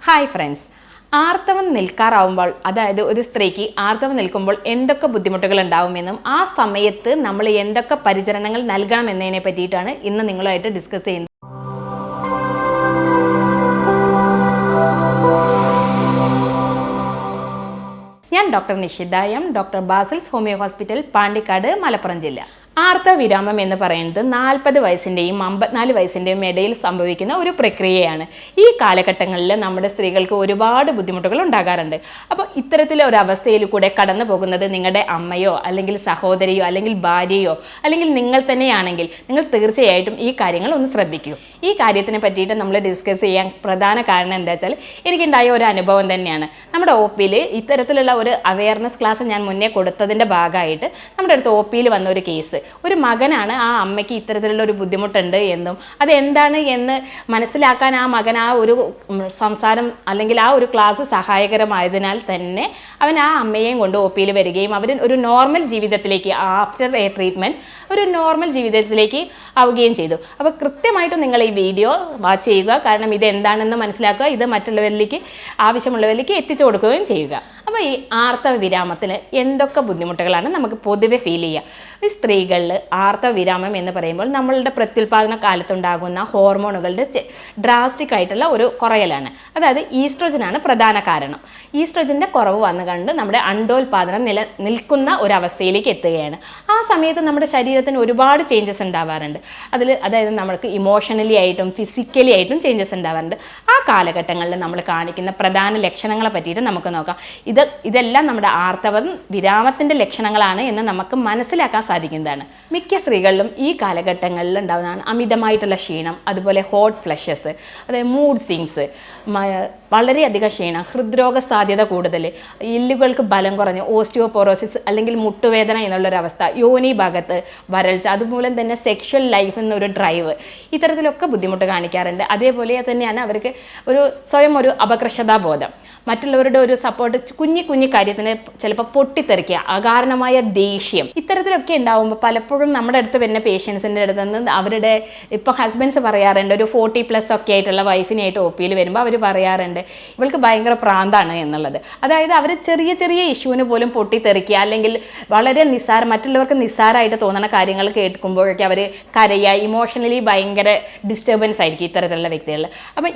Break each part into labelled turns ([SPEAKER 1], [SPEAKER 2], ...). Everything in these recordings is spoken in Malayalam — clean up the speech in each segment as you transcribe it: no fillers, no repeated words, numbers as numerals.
[SPEAKER 1] ഹായ് ഫ്രണ്ട്സ്, ആർത്തവം നിൽക്കാറാവുമ്പോൾ, അതായത് ഒരു സ്ത്രീക്ക് ആർത്തവം നിൽക്കുമ്പോൾ എന്തൊക്കെ ബുദ്ധിമുട്ടുകൾ ഉണ്ടാവുമെന്നും ആ സമയത്ത് നമ്മൾ എന്തൊക്കെ പരിചരണങ്ങൾ നൽകണം എന്നതിനെ പറ്റിയിട്ടാണ് ഇന്ന് നിങ്ങളുമായിട്ട് ഡിസ്കസ് ചെയ്യുന്നത്. ഞാൻ doctor Nishitha M, doctor Basil's homeo hospital, Pandikkad, Malappuram ജില്ല. ആർത്തവവിരാമം എന്ന് പറയുന്നത് 40 വയസ്സിൻ്റെയും 54 വയസ്സിൻ്റെയും ഇടയിൽ സംഭവിക്കുന്ന ഒരു പ്രക്രിയയാണ്. ഈ കാലഘട്ടങ്ങളിൽ നമ്മുടെ സ്ത്രീകൾക്ക് ഒരുപാട് ബുദ്ധിമുട്ടുകൾ ഉണ്ടാകാറുണ്ട്. അപ്പോൾ ഇത്തരത്തിലൊരവസ്ഥയിൽ കൂടെ കടന്നു പോകുന്നത് നിങ്ങളുടെ അമ്മയോ അല്ലെങ്കിൽ സഹോദരിയോ അല്ലെങ്കിൽ ഭാര്യയോ അല്ലെങ്കിൽ നിങ്ങൾ തന്നെയാണെങ്കിൽ നിങ്ങൾ തീർച്ചയായിട്ടും ഈ കാര്യങ്ങൾ ഒന്ന് ശ്രദ്ധിക്കൂ. ഈ കാര്യത്തിനെ പറ്റിയിട്ട് നമ്മൾ ഡിസ്കസ് ചെയ്യാൻ പ്രധാന കാരണം എന്താ വെച്ചാൽ, എനിക്കുണ്ടായ ഒരു അനുഭവം തന്നെയാണ്. നമ്മുടെ ഒ പിയിൽ ഇത്തരത്തിലുള്ള ഒരു അവയർനെസ് ക്ലാസ് ഞാൻ മുന്നേ കൊടുത്തതിൻ്റെ ഭാഗമായിട്ട് നമ്മുടെ അടുത്ത് ഒ പിയിൽ വന്ന ഒരു കേസ്. ഒരു മകനാണ് ആ അമ്മയ്ക്ക് ഇത്തരത്തിലുള്ള ഒരു ബുദ്ധിമുട്ടുണ്ട് എന്നും അതെന്താണ് എന്ന് മനസ്സിലാക്കാൻ ആ മകൻ ആ ഒരു സംസാരം അല്ലെങ്കിൽ ആ ഒരു ക്ലാസ് സഹായകരമായതിനാൽ തന്നെ അവൻ ആ അമ്മയെയും കൊണ്ട് ഒ പിയിൽ വരികയും അവർ ഒരു നോർമൽ ജീവിതത്തിലേക്ക് ആഫ്റ്റർ എ ട്രീറ്റ്മെൻറ്റ് ഒരു നോർമൽ ജീവിതത്തിലേക്ക് ആവുകയും ചെയ്തു. അപ്പോൾ കൃത്യമായിട്ടും നിങ്ങൾ ഈ വീഡിയോ വാച്ച് ചെയ്യുക, കാരണം ഇത് എന്താണെന്ന് മനസ്സിലാക്കുക, ഇത് മറ്റുള്ളവരിലേക്ക് ആവശ്യമുള്ളവരിലേക്ക് എത്തിച്ചു കൊടുക്കുകയും ചെയ്യുക. അപ്പോൾ ഈ ആർത്തവ വിരാമത്തിന് എന്തൊക്കെ ബുദ്ധിമുട്ടുകളാണ് നമുക്ക് പൊതുവെ ഫീൽ ചെയ്യുക? ഈ സ്ത്രീകളിൽ ആർത്തവ വിരാമം എന്ന് പറയുമ്പോൾ നമ്മളുടെ പ്രത്യുൽപാദന കാലത്തുണ്ടാകുന്ന ഹോർമോണുകളുടെ ഡ്രാസ്റ്റിക് ആയിട്ടുള്ള ഒരു കുറയലാണ്. അതായത് ഈസ്ട്രോജനാണ് പ്രധാന കാരണം. ഈസ്ട്രോജൻ്റെ കുറവ് വന്നു കണ്ട് നമ്മുടെ അണ്ടോൽപാദനം നിൽക്കുന്ന ഒരവസ്ഥയിലേക്ക് എത്തുകയാണ്. ആ സമയത്ത് നമ്മുടെ ശരീരത്തിന് ഒരുപാട് ചേഞ്ചസ് ഉണ്ടാവാറുണ്ട്. അതായത് നമുക്ക് ഇമോഷണലി ആയിട്ടും ഫിസിക്കലി ആയിട്ടും ചേഞ്ചസ് ഉണ്ടാവാറുണ്ട്. ആ കാലഘട്ടങ്ങളിൽ നമ്മൾ കാണിക്കുന്ന പ്രധാന ലക്ഷണങ്ങളെ പറ്റിയിട്ട് നമുക്ക് നോക്കാം. ഇതെല്ലാം നമ്മുടെ ആർത്തവ വിരാമത്തിൻ്റെ ലക്ഷണങ്ങളാണ് എന്ന് നമുക്ക് മനസ്സിലാക്കാൻ സാധിക്കുന്നതാണ്. മിക്ക സ്ത്രീകളിലും ഈ കാലഘട്ടങ്ങളിൽ ഉണ്ടാകുന്നതാണ് അമിതമായിട്ടുള്ള ക്ഷീണം, അതുപോലെ ഹോട്ട് ഫ്ലഷസ്, അതായത് മൂഡ് സ്വിങ്സ്, വളരെയധികം ക്ഷീണം, ഹൃദ്രോഗ സാധ്യത കൂടുതൽ, എല്ലുകൾക്ക് ബലം കുറഞ്ഞ് ഓസ്റ്റിയോപോറോസിസ് അല്ലെങ്കിൽ മുട്ടുവേദന എന്നുള്ളൊരവസ്ഥ, യോനി ഭാഗത്ത് വരൾച്ച, അതുമൂലം തന്നെ സെക്ഷൽ ലൈഫ് എന്നൊരു ഡ്രൈവ്, ഇത്തരത്തിലൊക്കെ ബുദ്ധിമുട്ട് കാണിക്കാറുണ്ട്. അതേപോലെ തന്നെയാണ് അവർക്ക് സ്വയം ഒരു അപകർഷതാബോധം, മറ്റുള്ളവരുടെ ഒരു സപ്പോർട്ട്, കുഞ്ഞു കാര്യത്തിന് ചിലപ്പോൾ പൊട്ടിത്തെറിക്കുക, അകാരണമായ ദേഷ്യം, ഇത്തരത്തിലൊക്കെ ഉണ്ടാകുമ്പോൾ പലപ്പോഴും നമ്മുടെ അടുത്ത് വരുന്ന പേഷ്യൻസിൻ്റെ അടുത്ത് നിന്ന് അവരുടെ ഇപ്പോൾ ഹസ്ബൻഡ്സ് പറയാറുണ്ട്, ഒരു 40+ ഒക്കെ ആയിട്ടുള്ള വൈഫിനായിട്ട് ഒ പിയിൽ വരുമ്പോൾ അവർ പറയാറുണ്ട് ഇവൾക്ക് ഭയങ്കര പ്രാന്താണ് എന്നുള്ളത്. അതായത് അവർ ചെറിയ ഇഷ്യൂവിന് പോലും പൊട്ടിത്തെറിക്കുക, അല്ലെങ്കിൽ വളരെ മറ്റുള്ളവർക്ക് നിസ്സാരമായിട്ട് തോന്നുന്ന കാര്യങ്ങൾ കേൾക്കുമ്പോഴൊക്കെ അവർ കരയുക, ഇമോഷണലി ഭയങ്കര ഡിസ്റ്റർബൻസ് ആയിരിക്കും ഇത്തരത്തിലുള്ള വ്യക്തികളിൽ. അപ്പം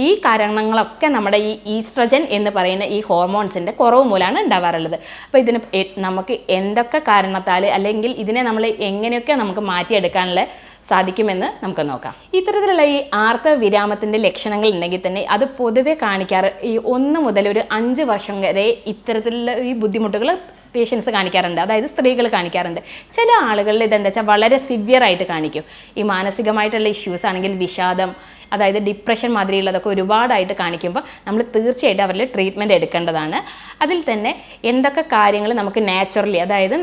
[SPEAKER 1] ഈ കാരണങ്ങളൊക്കെ നമ്മുടെ ഈ ഈസ്ട്രജൻ എന്ന് പറയുന്ന ഈ ഹോർമോൺസിൻ്റെ കുറവ് മൂലമാണ് ഉണ്ടാവാറുള്ളത്. അപ്പോൾ ഇതിന് നമുക്ക് എന്തൊക്കെ കാരണത്താൽ അല്ലെങ്കിൽ ഇതിനെ നമ്മൾ എങ്ങനെയൊക്കെ നമുക്ക് മാറ്റിയെടുക്കാനുള്ള സാധിക്കുമെന്ന് നമുക്ക് നോക്കാം. ഇത്തരത്തിലുള്ള ഈ ആർത്തവ വിരാമത്തിൻ്റെ ലക്ഷണങ്ങൾ ഉണ്ടെങ്കിൽ തന്നെ അത് പൊതുവെ കാണിക്കാറ് ഈ 1 മുതൽ ഒരു 5 വർഷം വരെ ഇത്തരത്തിലുള്ള ഈ ബുദ്ധിമുട്ടുകൾ പേഷ്യൻസ് കാണിക്കാറുണ്ട്, അതായത് സ്ത്രീകൾ കാണിക്കാറുണ്ട്. ചില ആളുകളിൽ ഇതെന്താ വെച്ചാൽ വളരെ സിവിയറായിട്ട് കാണിക്കും. ഈ മാനസികമായിട്ടുള്ള ഇഷ്യൂസ് ആണെങ്കിൽ വിഷാദം, അതായത് ഡിപ്രഷൻ മാതിരിയുള്ളതൊക്കെ ഒരുപാടായിട്ട് കാണിക്കുമ്പോൾ നമ്മൾ തീർച്ചയായിട്ടും അവരിൽ ട്രീറ്റ്മെൻറ്റ് എടുക്കേണ്ടതാണ്. അതിൽ തന്നെ എന്തൊക്കെ കാര്യങ്ങൾ നമുക്ക് നാച്ചുറലി, അതായത്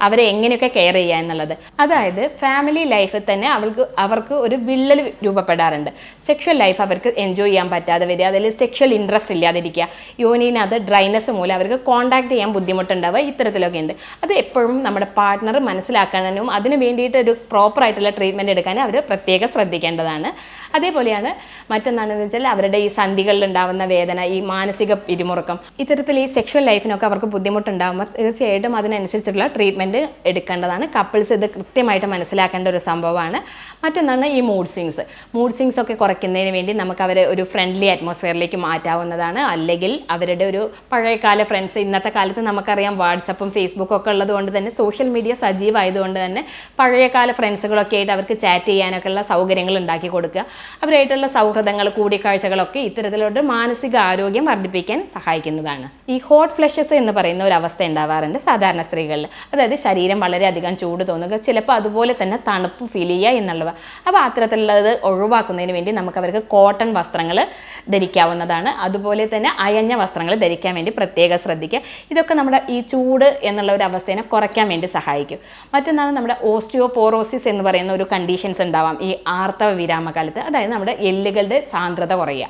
[SPEAKER 1] അവരെ എങ്ങനെയൊക്കെ കെയർ ചെയ്യുക എന്നുള്ളത്, അതായത് ഫാമിലി ലൈഫിൽ തന്നെ അവർക്ക് ഒരു വിള്ളൽ രൂപപ്പെടാറുണ്ട്. സെക്ഷൽ ലൈഫ് അവർക്ക് എൻജോയ് ചെയ്യാൻ പറ്റാതെ വരിക, അതിൽ സെക്ഷൽ ഇൻട്രസ്റ്റ് ഇല്ലാതിരിക്കുക, യോനിനകത്ത് ഡ്രൈനസ് മൂലം അവർക്ക് കോൺടാക്ട് ചെയ്യാൻ ബുദ്ധിമുട്ടുണ്ടാവുക, ഇത്തരത്തിലൊക്കെ ഉണ്ട്. അത് എപ്പോഴും നമ്മുടെ പാർട്ട്ണർ മനസ്സിലാക്കാനും അതിന് വേണ്ടിയിട്ട് ഒരു പ്രോപ്പറായിട്ടുള്ള ട്രീറ്റ്മെൻറ്റ് എടുക്കാനും അവർ പ്രത്യേകം ശ്രദ്ധിക്കേണ്ടതാണ്. അതേപോലെയാണ് മറ്റൊന്നാണെന്ന് വെച്ചാൽ അവരുടെ ഈ സന്ധികളിൽ ഉണ്ടാകുന്ന വേദന, ഈ മാനസിക പിരിമുറുക്കം, ഇത്തരത്തിൽ ഈ സെക്ഷൽ ലൈഫിനൊക്കെ അവർക്ക് ബുദ്ധിമുട്ടുണ്ടാകുമ്പോൾ തീർച്ചയായിട്ടും അതിനനുസരിച്ചിട്ടുള്ള ട്രീറ്റ്മെൻറ്റ് എടുക്കേണ്ടതാണ്. കപ്പിൾസ് ഇത് കൃത്യമായിട്ട് മനസ്സിലാക്കേണ്ട ഒരു സംഭവമാണ്. മറ്റൊന്നാണ് ഈ മൂഡ് സ്വിങ്സ് ഒക്കെ കുറയ്ക്കുന്നതിന് വേണ്ടി നമുക്ക് അവരെ ഒരു ഫ്രണ്ട്ലി അറ്റ്മോസ്ഫിയറിലേക്ക് മാറ്റാവുന്നതാണ്. അല്ലെങ്കിൽ അവരുടെ ഒരു പഴയകാല ഫ്രണ്ട്സ്, ഇന്നത്തെ കാലത്ത് നമുക്കറിയാം വാട്സപ്പും ഫേസ്ബുക്കും ഒക്കെ ഉള്ളത് കൊണ്ട് തന്നെ സോഷ്യൽ മീഡിയ സജീവമായതുകൊണ്ട് തന്നെ പഴയകാല ഫ്രണ്ട്സുകളൊക്കെ ആയിട്ട് അവർക്ക് ചാറ്റ് ചെയ്യാനൊക്കെ ഉള്ള സൗകര്യങ്ങൾ ഉണ്ടാക്കി കൊടുക്കുക. അവരായിട്ടുള്ള സൗഹൃദങ്ങൾ, കൂടിക്കാഴ്ചകളൊക്കെ ഇത്തരത്തിലുള്ള മാനസിക ആരോഗ്യം വർദ്ധിപ്പിക്കാൻ സഹായിക്കുന്നതാണ്. ഈ ഹോട്ട് ഫ്ലഷസ് എന്ന് പറയുന്ന ഒരു അവസ്ഥ ഉണ്ടാവാറുണ്ട് സാധാരണ സ്ത്രീകളിൽ. അതായത് ശരീരം വളരെയധികം ചൂട് തോന്നുക, ചിലപ്പോൾ അതുപോലെ തന്നെ തണുപ്പ് ഫീൽ ചെയ്യുക എന്നുള്ളവ. അപ്പോൾ അത്തരത്തിലുള്ളത് ഒഴിവാക്കുന്നതിന് വേണ്ടി നമുക്ക് അവർക്ക് കോട്ടൺ വസ്ത്രങ്ങൾ ധരിക്കാവുന്നതാണ്. അതുപോലെ തന്നെ അയഞ്ഞ വസ്ത്രങ്ങൾ ധരിക്കാൻ വേണ്ടി പ്രത്യേകം ശ്രദ്ധിക്കുക. ഇതൊക്കെ നമ്മുടെ ഈ ചൂട് എന്നുള്ള ഒരു അവസ്ഥയെ കുറയ്ക്കാൻ വേണ്ടി സഹായിക്കും. മറ്റൊന്നാണ് നമ്മുടെ ഓസ്റ്റിയോപോറോസിസ് എന്ന് പറയുന്ന ഒരു കണ്ടീഷൻസ് ഉണ്ടാവാം ഈ ആർത്തവ വിരാമകാലത്ത്. അതായത് നമ്മുടെ എല്ലുകളുടെ സാന്ദ്രത കുറയുക,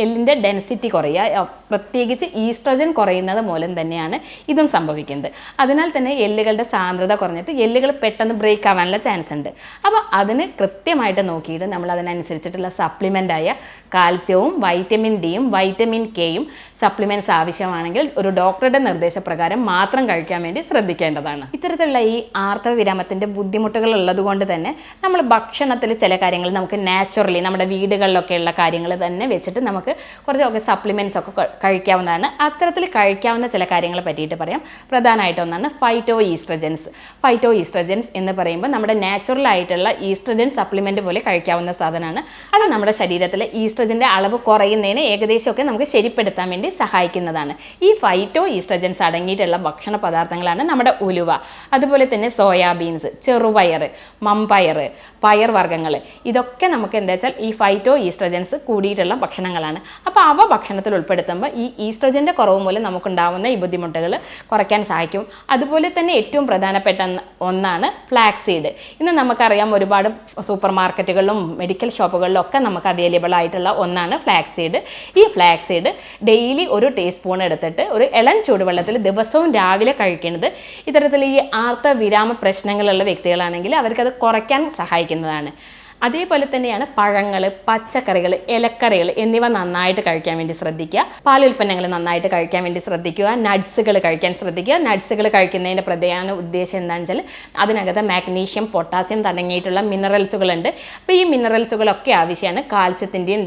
[SPEAKER 1] എല്ലിൻ്റെ ഡെൻസിറ്റി കുറയുക, പ്രത്യേകിച്ച് ഈസ്ട്രജൻ കുറയുന്നത് മൂലം തന്നെയാണ് ഇതും സംഭവിക്കുന്നത്. അതിനാൽ തന്നെ എല്ലുകളുടെ സാന്ദ്രത കുറഞ്ഞിട്ട് എല്ലുകൾ പെട്ടെന്ന് ബ്രേക്ക് ആവാനുള്ള ചാൻസ് ഉണ്ട്. അപ്പോൾ അതിന് കൃത്യമായിട്ട് നോക്കിയിട്ട് നമ്മൾ അതിനനുസരിച്ചിട്ടുള്ള സപ്ലിമെൻ്റായ കാൽസ്യവും വൈറ്റമിൻ ഡിയും വൈറ്റമിൻ കെയും സപ്ലിമെൻറ്റ്സ് ആവശ്യമാണെങ്കിൽ ഒരു ഡോക്ടറുടെ നിർദ്ദേശപ്രകാരം മാത്രം കഴിക്കാൻ വേണ്ടി ശ്രദ്ധിക്കേണ്ടതാണ്. ഇത്തരത്തിലുള്ള ഈ ആർത്തവ വിരാമത്തിൻ്റെ ബുദ്ധിമുട്ടുകൾ ഉള്ളത് കൊണ്ട് തന്നെ നമ്മൾ ഭക്ഷണത്തിൽ ചില കാര്യങ്ങൾ നമുക്ക് നാച്ചുറലി നമ്മുടെ വീടുകളിലൊക്കെയുള്ള കാര്യങ്ങൾ തന്നെ വെച്ചിട്ട് നമുക്ക് കുറച്ചൊക്കെ സപ്ലിമെൻറ്റ്സ് ഒക്കെ കഴിക്കാവുന്നതാണ്. അത്തരത്തിൽ കഴിക്കാവുന്ന ചില കാര്യങ്ങളെ പറ്റിയിട്ട് പറയാം. പ്രധാനമായിട്ടൊന്നാണ് ഫൈറ്റോ ഈസ്ട്രജൻസ് എന്ന് പറയുമ്പോൾ നമ്മുടെ നാച്ചുറൽ ആയിട്ടുള്ള ഈസ്ട്രജൻ സപ്ലിമെൻറ്റ് പോലെ കഴിക്കാവുന്ന സാധനമാണ്. അത് നമ്മുടെ ശരീരത്തിലെ ഈസ്ട്രജൻ്റെ അളവ് കുറയുന്നതിന് ഏകദേശമൊക്കെ നമുക്ക് ശരിപ്പെടുത്താൻ വേണ്ടി സഹായിക്കുന്നതാണ്. ഈ ഫൈറ്റോ ഈസ്ട്രജൻസ് അടങ്ങിയിട്ടുള്ള ഭക്ഷണ പദാർത്ഥങ്ങളാണ് നമ്മുടെ ഉലുവ, അതുപോലെ തന്നെ സോയാബീൻസ്, ചെറുപയർ, മമ്പയർ, പയർ വർഗ്ഗങ്ങൾ. ഇതൊക്കെ നമുക്ക് എന്താ വെച്ചാൽ ഈ ഫൈറ്റോ ഈസ്ട്രജൻസ് കൂടിയിട്ടുള്ള ഭക്ഷണങ്ങളാണ്. അപ്പോൾ അവ ഭക്ഷണത്തിൽ ഉൾപ്പെടുത്തുമ്പോൾ ഈ ഈസ്ട്രജൻ്റെ കുറവ് മൂലം നമുക്കുണ്ടാവുന്ന ഈ ബുദ്ധിമുട്ടുകൾ കുറയ്ക്കാൻ സഹായിക്കും. അതുപോലെ തന്നെ ഏറ്റവും പ്രധാനപ്പെട്ട ഒന്നാണ് ഫ്ലാക്സീഡ്. ഇന്ന് നമുക്കറിയാം ഒരുപാട് സൂപ്പർ മാർക്കറ്റുകളിലും മെഡിക്കൽ ഷോപ്പുകളിലും ഒക്കെ നമുക്ക് അവൈലബിൾ ആയിട്ടുള്ള ഒന്നാണ് ഫ്ലാക്സീഡ്. ഈ ഫ്ലാക്സീഡ് ഡെയിലി ഒരു ടീസ്പൂൺ എടുത്തിട്ട് ഒരു ഇളം ചൂടുവെള്ളത്തിൽ ദിവസവും രാവിലെ കഴിക്കുന്നത് ഇത്തരത്തിൽ ഈ ആർത്തവ വിരാമ പ്രശ്നങ്ങളുള്ള വ്യക്തികളാണെങ്കിൽ അവർക്കത് കുറയ്ക്കാൻ സഹായിക്കുന്നതാണ്. അതേപോലെ തന്നെയാണ് പഴങ്ങൾ, പച്ചക്കറികൾ, ഇലക്കറികൾ എന്നിവ നന്നായിട്ട് കഴിക്കാൻ വേണ്ടി ശ്രദ്ധിക്കുക. പാലുൽപ്പന്നങ്ങൾ നന്നായിട്ട് കഴിക്കാൻ വേണ്ടി ശ്രദ്ധിക്കുക. നട്ട്സുകൾ കഴിക്കാൻ ശ്രദ്ധിക്കുക. നട്ട്സുകൾ കഴിക്കുന്നതിൻ്റെ പ്രധാന ഉദ്ദേശം എന്താണെന്ന് വെച്ചാൽ അതിനകത്ത് മാഗ്നീഷ്യം, പൊട്ടാസ്യം തുടങ്ങിയിട്ടുള്ള മിനറൽസുകളുണ്ട്. അപ്പോൾ ഈ മിനറൽസുകളൊക്കെ ആവശ്യമാണ്. കാൽസ്യത്തിൻ്റെയും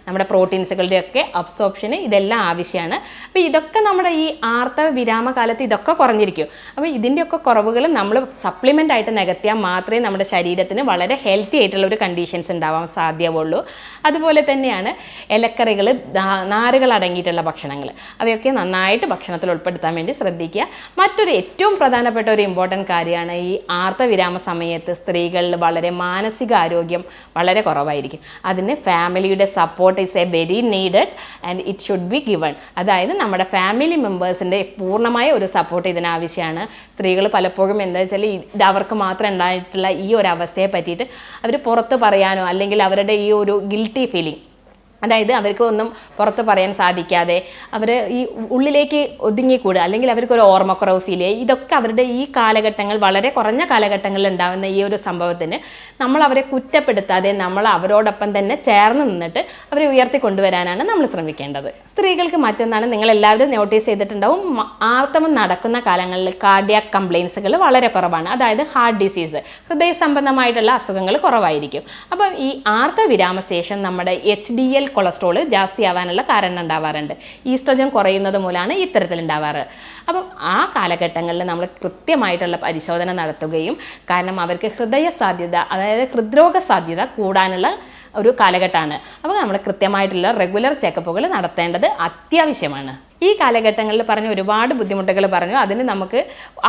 [SPEAKER 1] നമ്മുടെ പ്രോട്ടീൻസുകളുടെയും ഒക്കെ അബ്സോർപ്ഷന് ഇതെല്ലാം ആവശ്യമാണ്. അപ്പോൾ ഇതൊക്കെ നമ്മുടെ ഈ ആർത്തവ വിരാമ കാലത്ത് ഇതൊക്കെ കുറഞ്ഞിരിക്കും. അപ്പോൾ ഇതിൻ്റെയൊക്കെ കുറവുകൾ നമ്മൾ സപ്ലിമെൻ്റ് ആയിട്ട് നികത്തിയാൽ മാത്രമേ നമ്മുടെ ശരീരത്തിന് വളരെ ഹെൽത്തി ആയിട്ടുള്ള ഒരു കണ്ടീഷൻസ് ഉണ്ടാവാൻ സാധ്യതയുള്ളൂ. അതുപോലെ തന്നെയാണ് ഇലക്കറികൾ, നാരുകൾ അടങ്ങിയിട്ടുള്ള ഭക്ഷണങ്ങൾ, അവയൊക്കെ നന്നായിട്ട് ഭക്ഷണത്തിൽ ഉൾപ്പെടുത്താൻ വേണ്ടി ശ്രദ്ധിക്കുക. മറ്റൊരു ഏറ്റവും പ്രധാനപ്പെട്ട ഒരു ഇമ്പോർട്ടൻറ്റ് കാര്യമാണ് ഈ ആർത്തവിരാമ സമയത്ത് സ്ത്രീകളിൽ വളരെ മാനസികാരോഗ്യം വളരെ കുറവായിരിക്കും. അതിന് ഫാമിലിയുടെ support is A very needed and it should be given. അതായത് നമ്മുടെ ഫാമിലി മെമ്പേഴ്സിൻ്റെ പൂർണ്ണമായ ഒരു സപ്പോർട്ട് ഇതിനാവശ്യമാണ്. സ്ത്രീകൾ പലപ്പോഴും എന്താ വെച്ചാൽ ഇത് അവർക്ക് മാത്രം ഉണ്ടായിട്ടുള്ള ഈ ഒരു അവസ്ഥയെ പറ്റിയിട്ട് അവർ പുറത്ത് പറയാനോ അല്ലെങ്കിൽ അവരുടെ ഈ ഒരു ഗിൽറ്റി ഫീലിംഗ്, അതായത് അവർക്ക് ഒന്നും പുറത്ത് പറയാൻ സാധിക്കാതെ അവർ ഈ ഉള്ളിലേക്ക് ഒതുങ്ങിക്കൂടുക, അല്ലെങ്കിൽ അവർക്കൊരു ഓർമ്മക്കുറവ് ഫീൽ ചെയ്യുക, ഇതൊക്കെ അവരുടെ ഈ കാലഘട്ടങ്ങൾ വളരെ കുറഞ്ഞ കാലഘട്ടങ്ങളിൽ ഉണ്ടാകുന്ന ഈ ഒരു സംഭവത്തിന് നമ്മൾ അവരെ കുറ്റപ്പെടുത്താതെ നമ്മൾ അവരോടൊപ്പം തന്നെ ചേർന്ന് നിന്നിട്ട് അവരെ ഉയർത്തിക്കൊണ്ടുവരാനാണ് നമ്മൾ ശ്രമിക്കേണ്ടത്. സ്ത്രീകൾക്ക് മറ്റൊന്നാണ്, നിങ്ങളെല്ലാവരും നോട്ടീസ് ചെയ്തിട്ടുണ്ടാവും, ആർത്തവം നടക്കുന്ന കാലങ്ങളിൽ കാർഡിയാക് കംപ്ലയിൻസുകൾ വളരെ കുറവാണ്. അതായത് ഹാർട്ട് ഡിസീസ്, ഹൃദയ സംബന്ധമായിട്ടുള്ള അസുഖങ്ങൾ കുറവായിരിക്കും. അപ്പം ഈ ആർത്തവിരാമശേഷം നമ്മുടെ HDL കൊളസ്ട്രോൾ ജാസ്തി ആവാനുള്ള കാരണം ഉണ്ടാവാറുണ്ട്. ഈസ്ട്രജൻ കുറയുന്നത് മൂലമാണ് ഇത്തരത്തിലുണ്ടാവാറ്. അപ്പം ആ കാലഘട്ടങ്ങളിൽ നമ്മൾ കൃത്യമായിട്ടുള്ള പരിശോധന നടത്തുകയും, കാരണം അവർക്ക് ഹൃദയ സാധ്യത, അതായത് ഹൃദ്രോഗ സാധ്യത കൂടാനുള്ള ഒരു കാലഘട്ടമാണ്. അപ്പോൾ നമ്മൾ കൃത്യമായിട്ടുള്ള റെഗുലർ ചെക്കപ്പുകൾ നടത്തേണ്ടത് അത്യാവശ്യമാണ്. ഈ കാലഘട്ടങ്ങളിൽ പറഞ്ഞ ഒരുപാട് ബുദ്ധിമുട്ടുകൾ പറഞ്ഞു. അതിന് നമുക്ക്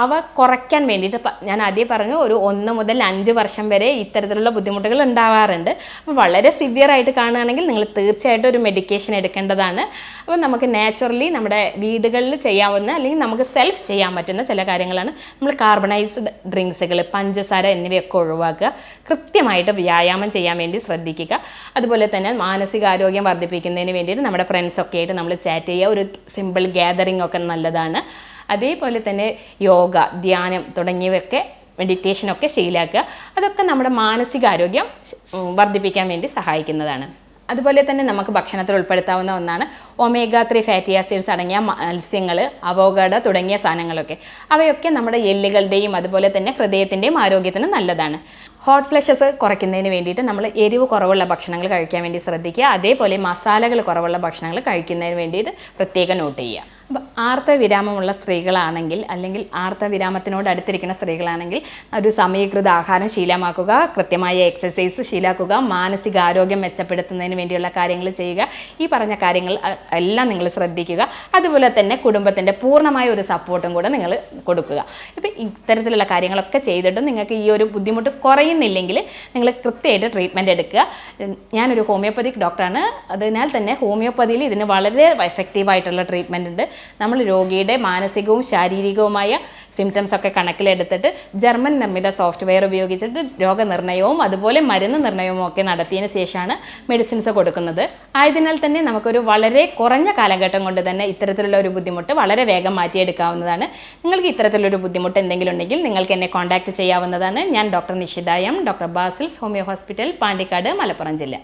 [SPEAKER 1] അവ കുറയ്ക്കാൻ വേണ്ടിയിട്ട് ഞാൻ ആദ്യം പറഞ്ഞു, ഒരു 1 മുതൽ 5 വർഷം വരെ ഇത്തരത്തിലുള്ള ബുദ്ധിമുട്ടുകൾ ഉണ്ടാവാറുണ്ട്. അപ്പോൾ വളരെ സിവിയർ ആയിട്ട് കാണുകയാണെങ്കിൽ നിങ്ങൾ തീർച്ചയായിട്ടും ഒരു മെഡിക്കേഷൻ എടുക്കേണ്ടതാണ്. അപ്പോൾ നമുക്ക് നാച്ചുറലി നമ്മുടെ വീടുകളിൽ ചെയ്യാവുന്ന അല്ലെങ്കിൽ നമുക്ക് സെൽഫ് ചെയ്യാൻ പറ്റുന്ന ചില കാര്യങ്ങളാണ്. നമ്മൾ കാർബണൈസ്ഡ് ഡ്രിങ്ക്സുകൾ, പഞ്ചസാര എന്നിവയൊക്കെ ഒഴിവാക്കുക. കൃത്യമായിട്ട് വ്യായാമം ചെയ്യാൻ വേണ്ടി ശ്രദ്ധിക്കുക. അതുപോലെ തന്നെ മാനസികാരോഗ്യം വർദ്ധിപ്പിക്കുന്നതിന് വേണ്ടിയിട്ട് നമ്മുടെ ഫ്രണ്ട്സൊക്കെ ആയിട്ട് നമ്മൾ ചാറ്റ് ചെയ്യുക. ഒരു സിമ്പിൾ ഗ്യാതറിംഗ് ഒക്കെ നല്ലതാണ്. അതേപോലെ തന്നെ യോഗ, ധ്യാനം തുടങ്ങിയവയൊക്കെ, മെഡിറ്റേഷനൊക്കെ ശീലമാക്കുക. അതൊക്കെ നമ്മുടെ മാനസികാരോഗ്യം വർദ്ധിപ്പിക്കാൻ വേണ്ടി സഹായിക്കുന്നതാണ്. അതുപോലെ തന്നെ നമുക്ക് ഭക്ഷണത്തിൽ ഉൾപ്പെടുത്താവുന്ന ഒന്നാണ് ഒമേഗ 3 ഫാറ്റി ആസിഡ്സ് അടങ്ങിയ മത്സ്യങ്ങൾ, അവോക്കാഡോ തുടങ്ങിയ സാധനങ്ങളൊക്കെ. അവയൊക്കെ നമ്മുടെ എല്ലുകളുടെയും അതുപോലെ തന്നെ ഹൃദയത്തിൻ്റെയും ആരോഗ്യത്തിന് നല്ലതാണ്. ഹോട്ട് ഫ്ലഷസ് കുറയ്ക്കുന്നതിന് വേണ്ടിയിട്ട് നമ്മൾ എരിവ് കുറവുള്ള ഭക്ഷണങ്ങൾ കഴിക്കാൻ വേണ്ടി ശ്രദ്ധിക്കുക. അതേപോലെ മസാലകൾ കുറവുള്ള ഭക്ഷണങ്ങൾ കഴിക്കുന്നതിന് വേണ്ടിയിട്ട് പ്രത്യേകം നോട്ട് ചെയ്യുക. അപ്പോൾ ആർത്തവിരാമമുള്ള സ്ത്രീകളാണെങ്കിൽ, അല്ലെങ്കിൽ ആർത്തവിരാമത്തിനോട് അടുത്തിരിക്കുന്ന സ്ത്രീകളാണെങ്കിൽ ഒരു സമീകൃത ആഹാരം ശീലമാക്കുക, കൃത്യമായ എക്സസൈസ് ശീലമാക്കുക, മാനസികാരോഗ്യം മെച്ചപ്പെടുത്തുന്നതിന് വേണ്ടിയുള്ള കാര്യങ്ങൾ ചെയ്യുക. ഈ പറഞ്ഞ കാര്യങ്ങൾ എല്ലാം നിങ്ങൾ ശ്രദ്ധിക്കുക. അതുപോലെ തന്നെ കുടുംബത്തിൻ്റെ പൂർണ്ണമായ ഒരു സപ്പോർട്ടും കൂടെ നിങ്ങൾ കൊടുക്കുക. ഇപ്പം ഇത്തരത്തിലുള്ള കാര്യങ്ങളൊക്കെ ചെയ്തിട്ടും നിങ്ങൾക്ക് ഈ ഒരു ബുദ്ധിമുട്ട് കുറയുന്നില്ലെങ്കിൽ നിങ്ങൾ കൃത്യമായിട്ട് ട്രീറ്റ്മെൻറ്റ് എടുക്കുക. ഞാനൊരു ഹോമിയോപ്പതിക് ഡോക്ടറാണ്. അതിനാൽ തന്നെ ഹോമിയോപ്പതിയിൽ ഇതിന് വളരെ എഫക്റ്റീവായിട്ടുള്ള ട്രീറ്റ്മെൻറ്റ് ഉണ്ട്. നമ്മൾ രോഗിയുടെ മാനസികവും ശാരീരികവുമായ സിംറ്റംസ് ഒക്കെ കണക്കിലെടുത്തിട്ട് ജർമ്മൻ നിർമ്മിത സോഫ്റ്റ്വെയർ ഉപയോഗിച്ചിട്ട് രോഗനിർണയവും അതുപോലെ മരുന്ന് നിർണയവും ഒക്കെ നടത്തിയതിന് ശേഷമാണ് മെഡിസിൻസ് കൊടുക്കുന്നത്. ആയതിനാൽ തന്നെ നമുക്കൊരു വളരെ കുറഞ്ഞ കാലഘട്ടം കൊണ്ട് തന്നെ ഇത്തരത്തിലുള്ള ഒരു ബുദ്ധിമുട്ട് വളരെ വേഗം മാറ്റിയെടുക്കാവുന്നതാണ്. നിങ്ങൾക്ക് ഇത്തരത്തിലൊരു ബുദ്ധിമുട്ട് എന്തെങ്കിലും ഉണ്ടെങ്കിൽ നിങ്ങൾക്ക് എന്നെ കോൺടാക്ട് ചെയ്യാവുന്നതാണ്. ഞാൻ doctor Nishitha M, doctor Basil's homeo hospital, Pandikkad, Malappuram ജില്ല.